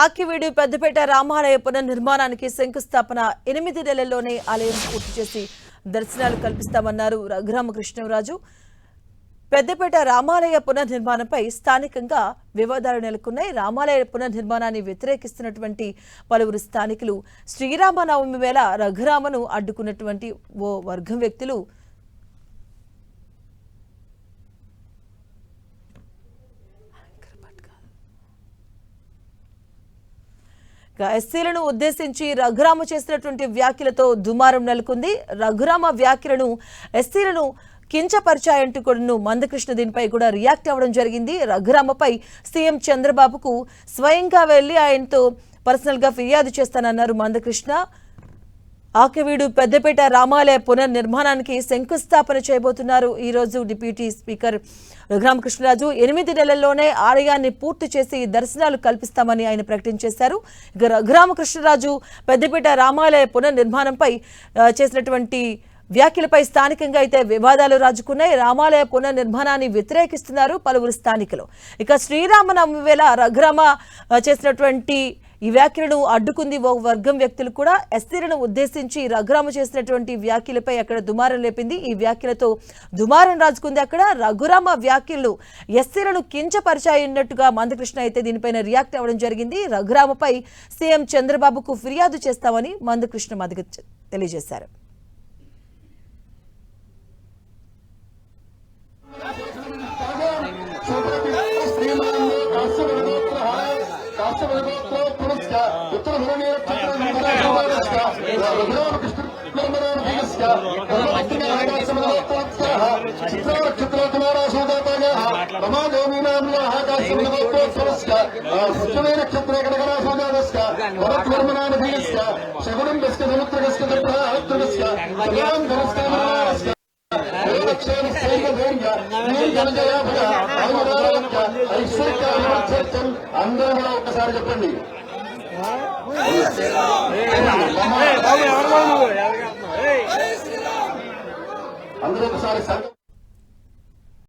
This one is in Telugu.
ఆకివీడు పెద్దపేట రామాలయ పునర్నిర్మాణానికి శంకుస్థాపన 8 నెలల్లోనే ఆలయం పూర్తి చేసి దర్శనాలు కల్పిస్తామన్నారు రఘురామకృష్ణరాజు. పెద్దపేట రామాలయ పునర్నిర్మాణంపై స్థానికంగా వివాదాలు నెలకొన్నాయి. రామాలయ పునర్నిర్మాణాన్ని వ్యతిరేకిస్తున్నటువంటి పలువురు స్థానికులు శ్రీరామనవమి వేళ రఘురామను అడ్డుకున్నటువంటి ఓ వర్గం వ్యక్తులు ఎస్సీలను ఉద్దేశించి రఘురామ చేసినటువంటి వ్యాఖ్యలతో దుమారం నెలకొంది. రఘురామ వ్యాఖ్యలను ఎస్సీలను కించపరిచాయంటూ కూడా మందకృష్ణ దీనిపై కూడా రియాక్ట్ అవ్వడం జరిగింది. రఘురామపై సీఎం చంద్రబాబుకు స్వయంగా వెళ్లి ఆయనతో పర్సనల్ గా ఫిర్యాదు చేస్తానన్నారు మందకృష్ణ. ఆకివీడు పెద్దపేట రామాలయ పునర్నిర్మాణానికి శంకుస్థాపన చేయబోతున్నారు ఈ రోజు డిప్యూటీ స్పీకర్ రఘురామకృష్ణరాజు. 8 నెలల్లోనే ఆలయాన్ని పూర్తి చేసి దర్శనాలు కల్పిస్తామని ఆయన ప్రకటించేశారు. ఇక రఘురామకృష్ణరాజు పెద్దపేట రామాలయ పునర్నిర్మాణంపై చేసినటువంటి వ్యాఖ్యలపై స్థానికంగా అయితే వివాదాలు రాజుకున్నాయి. రామాలయ పునర్నిర్మాణాన్ని వ్యతిరేకిస్తున్నారు పలువురు స్థానికులు. ఇక శ్రీరామనవమి వేళ రఘురామ చేసినటువంటి ఈ వ్యాఖ్యలను అడ్డుకుంది ఓ వర్గం వ్యక్తులు కూడా. ఎస్సీలను ఉద్దేశించి రఘురామ చేసినటువంటి వ్యాఖ్యలపై అక్కడ దుమారం లేపింది. ఈ వ్యాఖ్యలతో దుమారం రాజుకుంది అక్కడ. రఘురామ వ్యాఖ్యలు ఎస్సీలను కించపరిచాయన్నట్టుగా మందకృష్ణ అయితే దీనిపైన రియాక్ట్ అవ్వడం జరిగింది. రఘురామపై సీఎం చంద్రబాబుకు ఫిర్యాదు చేస్తామని మందకృష్ణ తెలియజేశారు. అందరూ ఒకసారి చెప్పండి. అందరూ ఒకసారి